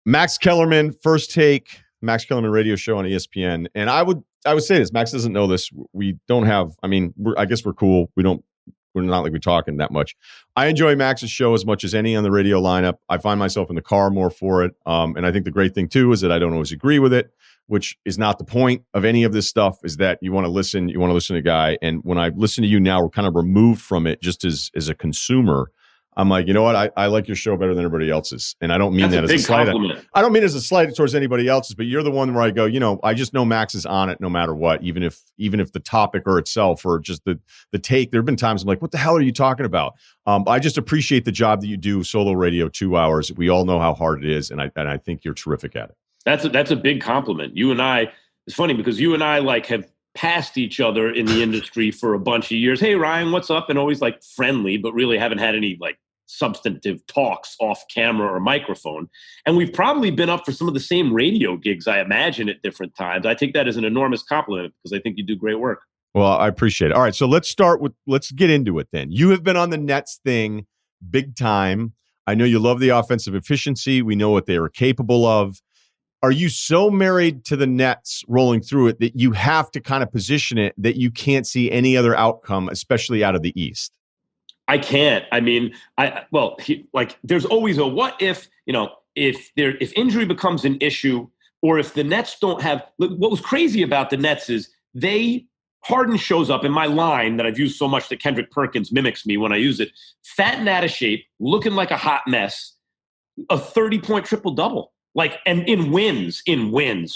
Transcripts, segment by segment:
Max Kellerman, First Take, Max Kellerman radio show on ESPN. And I would say this. Max doesn't know this. We don't have. I mean, I guess we're cool. We're not like we're talking that much. I enjoy Max's show as much as any on the radio lineup. I find myself in the car more for it. And I think the great thing too is that I don't always agree with it, which is not the point of any of this stuff. Is that you want to listen to a guy. And when I listen to you now, we're kind of removed from it just as a consumer. I'm like, you know what? I like your show better than everybody else's. And I don't mean that as a slight. I don't mean as a slight towards anybody else's, but you're the one where I go, I just know Max is on it no matter what, even if the topic or itself or just the take. There have been times I'm like, what the hell are you talking about? I just appreciate the job that you do, solo radio, 2 hours. We all know how hard it is, and I think you're terrific at it. That's a big compliment. You and I, it's funny because you and I have passed each other in the industry for a bunch of years. Hey, Ryan, what's up? And always friendly, but really haven't had any substantive talks off camera or microphone. And we've probably been up for some of the same radio gigs, I imagine, at different times. I take that as an enormous compliment because I think you do great work. Well, I appreciate it. All right, so let's get into it then. You have been on the Nets thing big time. I know you love the offensive efficiency. We know what they are capable of. Are you so married to the Nets rolling through it that you have to kind of position it that you can't see any other outcome, especially out of the East? I can't. I mean, there's always a what if, if injury becomes an issue, or if the Nets don't have. What was crazy about the Nets is Harden shows up in my line that I've used so much that Kendrick Perkins mimics me when I use it, fat and out of shape, looking like a hot mess, a 30-point triple-double. And in wins,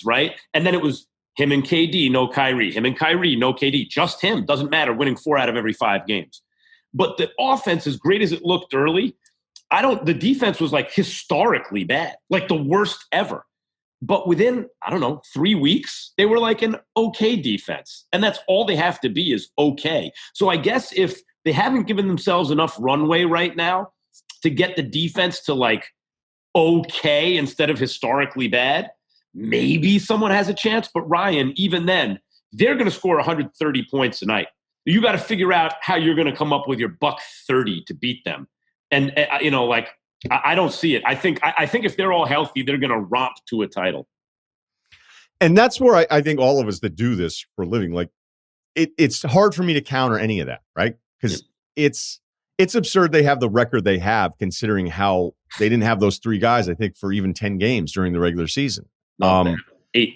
right? And then it was him and KD, no Kyrie. Him and Kyrie, no KD. Just him. Doesn't matter, winning 4 out of every 5 games. But the offense, as great as it looked early, the defense was historically bad, the worst ever. But within, 3 weeks, they were an okay defense. And that's all they have to be is okay. So I guess if they haven't given themselves enough runway right now to get the defense to okay instead of historically bad, maybe someone has a chance. But Ryan, even then, they're going to score 130 points tonight. You got to figure out how you're going to come up with your $130 to beat them. And, I don't see it. I think if they're all healthy, they're going to romp to a title. And that's where I think all of us that do this for a living, it's hard for me to counter any of that, right? Because it's absurd they have the record they have, considering how they didn't have those 3 guys, I think, for even 10 games during the regular season. 8,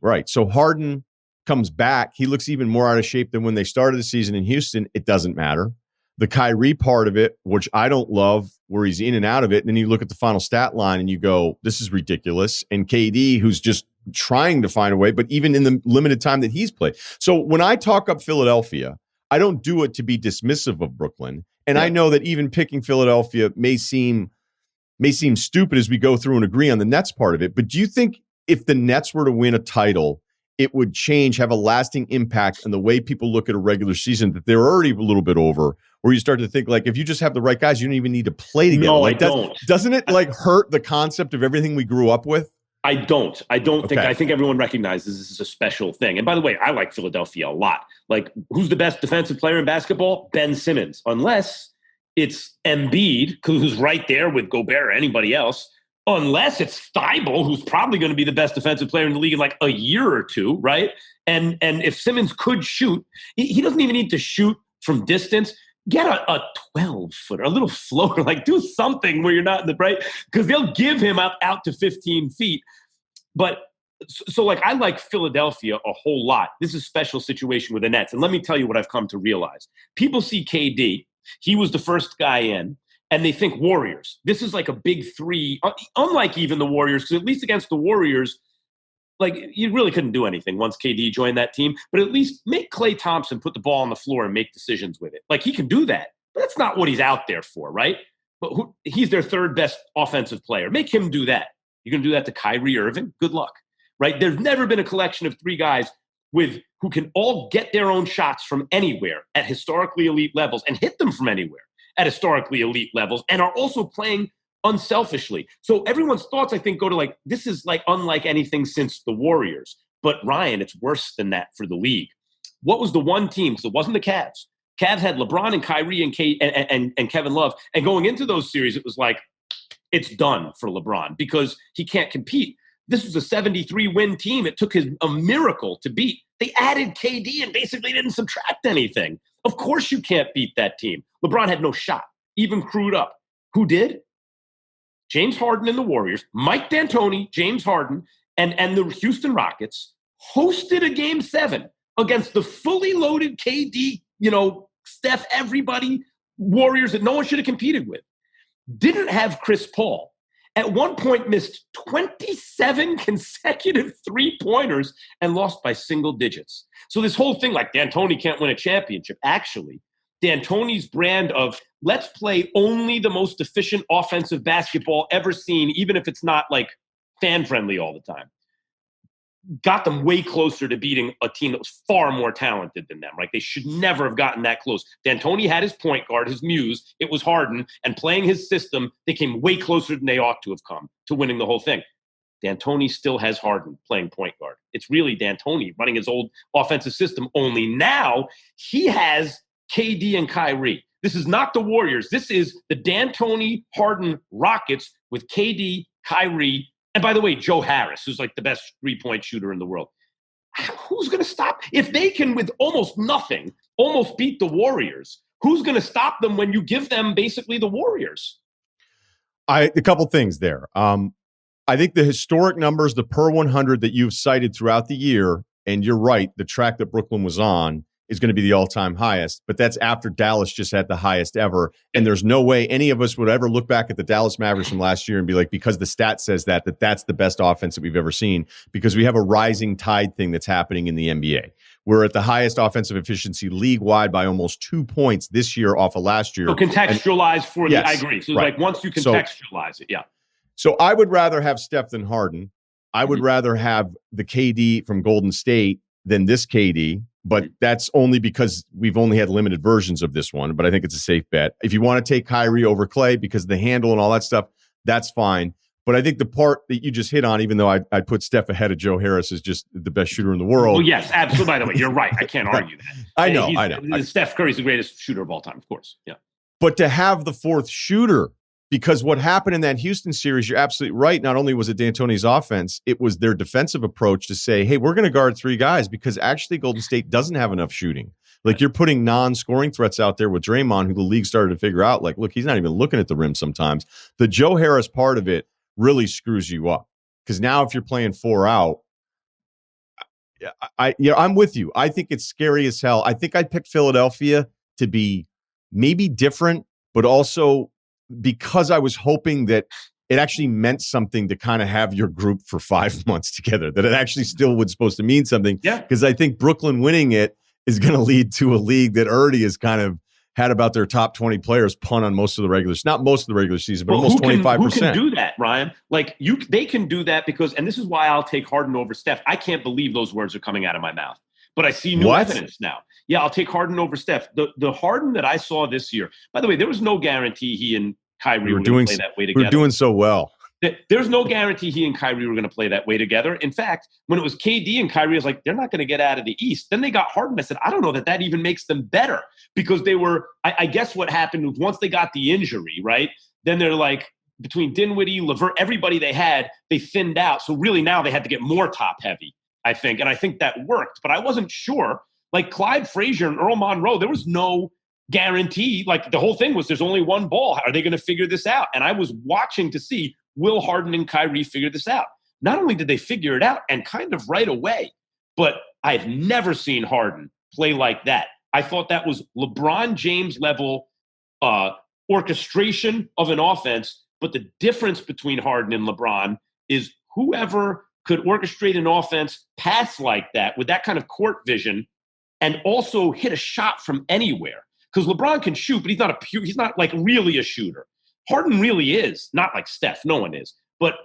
right. So Harden comes back. He looks even more out of shape than when they started the season in Houston. It doesn't matter. The Kyrie part of it, which I don't love, where he's in and out of it. And then you look at the final stat line and you go, this is ridiculous. And KD, who's just trying to find a way, but even in the limited time that he's played. So when I talk up Philadelphia, I don't do it to be dismissive of Brooklyn. And I know that even picking Philadelphia may seem stupid as we go through and agree on the Nets part of it. But do you think if the Nets were to win a title, it would have a lasting impact on the way people look at a regular season that they're already a little bit over, where you start to think if you just have the right guys, you don't even need to play together? No, I don't. Doesn't it hurt the concept of everything we grew up with? I don't think, I think everyone recognizes this is a special thing. And by the way, I like Philadelphia a lot. Who's the best defensive player in basketball? Ben Simmons, unless it's Embiid, who's right there with Gobert or anybody else. Unless it's Thibault, who's probably going to be the best defensive player in the league in a year or two, right? And if Simmons could shoot, he doesn't even need to shoot from distance. Get a 12-footer, a little floater, do something where you're not in the right, because they'll give him out to 15 feet. But so I like Philadelphia a whole lot. This is a special situation with the Nets. And let me tell you what I've come to realize. People see KD. He was the first guy in. And they think Warriors. This is a big 3, unlike even the Warriors, because at least against the Warriors, you really couldn't do anything once KD joined that team. But at least make Klay Thompson put the ball on the floor and make decisions with it. He can do that. But that's not what he's out there for, right? But he's their 3rd best offensive player. Make him do that. You're going to do that to Kyrie Irving? Good luck, right? There's never been a collection of 3 guys who can all get their own shots from anywhere at historically elite levels and hit them from anywhere at historically elite levels, and are also playing unselfishly. So everyone's thoughts, I think, go to this is unlike anything since the Warriors. But Ryan, it's worse than that for the league. What was the one team? Because it wasn't the Cavs. Cavs had LeBron and Kyrie and Kevin Love. And going into those series, it was it's done for LeBron because he can't compete. This was a 73-win team. It took a miracle to beat. They added KD and basically didn't subtract anything. Of course you can't beat that team. LeBron had no shot, even crewed up. Who did? James Harden and the Warriors, Mike D'Antoni, James Harden, and the Houston Rockets hosted a Game 7 against the fully loaded KD, Steph, everybody, Warriors that no one should have competed with. Didn't have Chris Paul. At one point missed 27 consecutive three-pointers and lost by single digits. So this whole thing like D'Antoni can't win a championship. Actually, D'Antoni's brand of let's play only the most efficient offensive basketball ever seen, even if it's not like fan-friendly all the time, got them way closer to beating a team that was far more talented than them. Like they should never have gotten that close. D'Antoni had his point guard, his muse. It was Harden, and playing his system, they came way closer than they ought to have come to winning the whole thing. D'Antoni still has Harden playing point guard. It's really D'Antoni running his old offensive system. Only now he has KD and Kyrie. This is not the Warriors. This is the D'Antoni Harden Rockets with KD, Kyrie. And by the way, Joe Harris, who's like the best three-point shooter in the world. Who's going to stop? If they can, with almost nothing, almost beat the Warriors, who's going to stop them when you give them basically the Warriors? A couple things there. I think the historic numbers, the per 100 that you've cited throughout the year, and you're right, the track that Brooklyn was on is going to be the all-time highest, but that's after Dallas just had the highest ever. And there's no way any of us would ever look back at the Dallas Mavericks from last year and be like, because the stat says that's the best offense that we've ever seen, because we have a rising tide thing that's happening in the NBA. We're at the highest offensive efficiency league-wide by almost 2 points this year off of last year. So contextualize I agree. So right. Like once you contextualize it, yeah. So I would rather have Steph than Harden. I would rather have the KD from Golden State than this KD. But that's only because we've only had limited versions of this one. But I think it's a safe bet. If you want to take Kyrie over Clay because of the handle and all that stuff, that's fine. But I think the part that you just hit on, even though I'd put Steph ahead of Joe Harris as just the best shooter in the world. Well, yes, absolutely. By the way, you're right. I can't argue that. I know. Steph Curry's the greatest shooter of all time, of course. Yeah. But to have the fourth shooter, because what happened in that Houston series, you're absolutely right. Not only was it D'Antoni's offense, it was their defensive approach to say, hey, we're going to guard three guys because actually Golden State doesn't have enough shooting. Like you're putting non-scoring threats out there with Draymond, who the league started to figure out, like, look, he's not even looking at the rim sometimes. The Joe Harris part of it really screws you up because now if you're playing 4 out, I'm with you. I think it's scary as hell. I think I'd pick Philadelphia to be maybe different, but also because I was hoping that it actually meant something to kind of have your group for 5 months together, that it actually still was supposed to mean something. Yeah. Because I think Brooklyn winning it is going to lead to a league that already has kind of had about their top 20 players punt on most of the regular, not most of the regular season, but almost 25%. Who can do that, Ryan? Like they can do that because, and this is why I'll take Harden over Steph. I can't believe those words are coming out of my mouth, but I see new evidence now. Yeah, I'll take Harden over Steph. The Harden that I saw this year, by the way, there was no guarantee he and Kyrie were going to play that way together. We're doing so well. There's no guarantee he and Kyrie were going to play that way together. In fact, when it was KD and Kyrie, I was like, they're not going to get out of the East. Then they got Harden. I said, I don't know that even makes them better because they were, I guess what happened was once they got the injury, right, then they're like, between Dinwiddie, LeVert, everybody they had, they thinned out. So really now they had to get more top heavy, I think. And I think that worked. But I wasn't sure. Like Clyde Frazier and Earl Monroe, there was no guarantee. Like the whole thing was there's only one ball. Are they going to figure this out? And I was watching to see, will Harden and Kyrie figure this out? Not only did they figure it out and kind of right away, but I've never seen Harden play like that. I thought that was LeBron James level orchestration of an offense. But the difference between Harden and LeBron is whoever could orchestrate an offense, pass like that with that kind of court vision, and also hit a shot from anywhere. Because LeBron can shoot, but he's not like really a shooter. Harden really is, not like Steph. No one is. But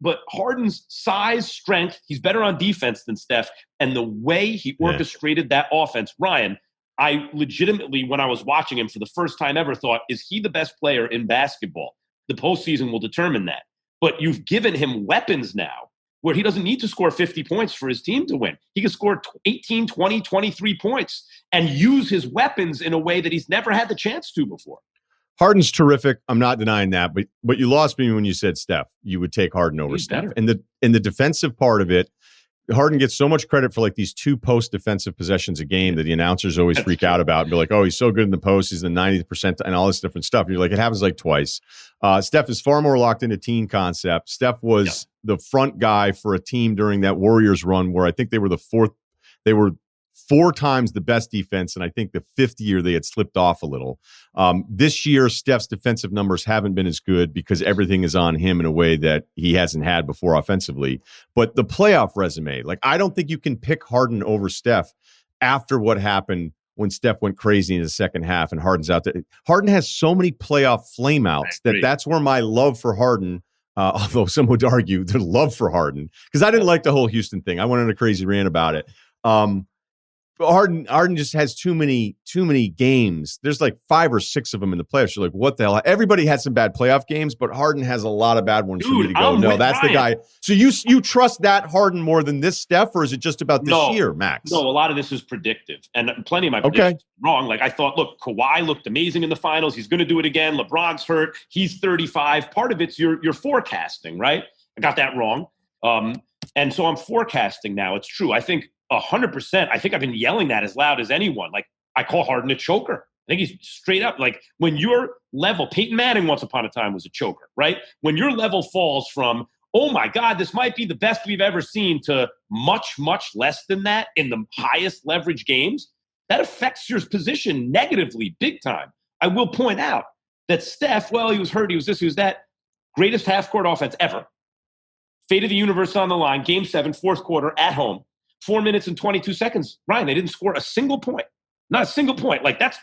but Harden's size, strength, he's better on defense than Steph. And the way he orchestrated that offense, Ryan, I legitimately, when I was watching him for the first time ever, thought, is he the best player in basketball? The postseason will determine that. But you've given him weapons now where he doesn't need to score 50 points for his team to win. He can score 18, 20, 23 points and use his weapons in a way that he's never had the chance to before. Harden's terrific. I'm not denying that, but you lost me when you said Steph. You would take Harden over Steph. And the defensive part of it, Harden gets so much credit for like these 2 post defensive possessions a game that the announcers always freak out about and be like, oh, he's so good in the post. He's the 90th% and all this different stuff. And you're like, it happens like twice. Steph is far more locked into team concept. Steph was the front guy for a team during that Warriors run where I think they were 4 times the best defense, and I think the 5th year they had slipped off a little. This year, Steph's defensive numbers haven't been as good because everything is on him in a way that he hasn't had before offensively. But the playoff resume, like I don't think you can pick Harden over Steph after what happened when Steph went crazy in the second half and Harden's out there. Harden has so many playoff flameouts that's where my love for Harden, although some would argue their love for Harden, because I didn't like the whole Houston thing. I went on a crazy rant about it. Harden just has too many games. There's like 5 or 6 of them in the playoffs. You're like, what the hell? Everybody had some bad playoff games, but Harden has a lot of bad ones for me to go. No, that's Ryan. The guy. So you trust that Harden more than this Steph, or is it just about this year, Max? No, a lot of this is predictive, and plenty of my predictions wrong. Like I thought, look, Kawhi looked amazing in the finals. He's going to do it again. LeBron's hurt. He's 35. Part of it's your forecasting, right? I got that wrong. And so I'm forecasting now. It's true. I think 100%. I think I've been yelling that as loud as anyone. Like I call Harden a choker. I think he's straight up like when your level, Peyton Manning once upon a time was a choker, right? When your level falls from, oh my God, this might be the best we've ever seen to much, much less than that in the highest leverage games, that affects your position negatively, big time. I will point out that Steph, well, he was hurt, he was this, he was that, greatest half-court offense ever. Fate of the universe on the line, Game 7, 4th quarter, at home. 4 minutes and 22 seconds. Ryan, they didn't score a single point. Not a single point. Like that's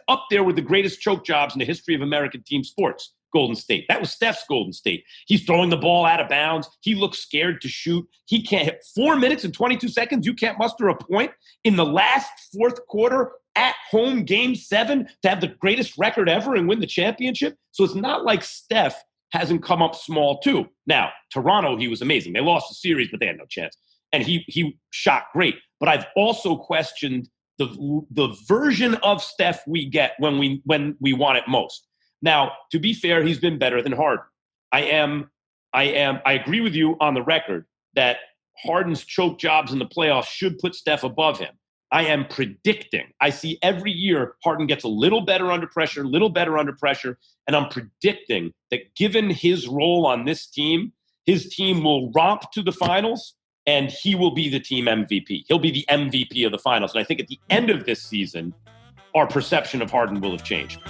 up there with the greatest choke jobs in the history of American team sports. Golden State. That was Steph's Golden State. He's throwing the ball out of bounds. He looks scared to shoot. He can't hit 4 minutes and 22 seconds. You can't muster a point in the last 4th quarter at home, Game 7, to have the greatest record ever and win the championship. So it's not like Steph hasn't come up small too. Now, Toronto, he was amazing. They lost the series, but they had no chance. And he shot great. But I've also questioned the version of Steph we get when we want it most. Now, to be fair, he's been better than Harden. I agree with you on the record that Harden's choke jobs in the playoffs should put Steph above him. I am predicting. I see every year Harden gets a little better under pressure, and I'm predicting that given his role on this team, his team will romp to the finals. And he will be the team MVP. He'll be the MVP of the finals. And I think at the end of this season, our perception of Harden will have changed.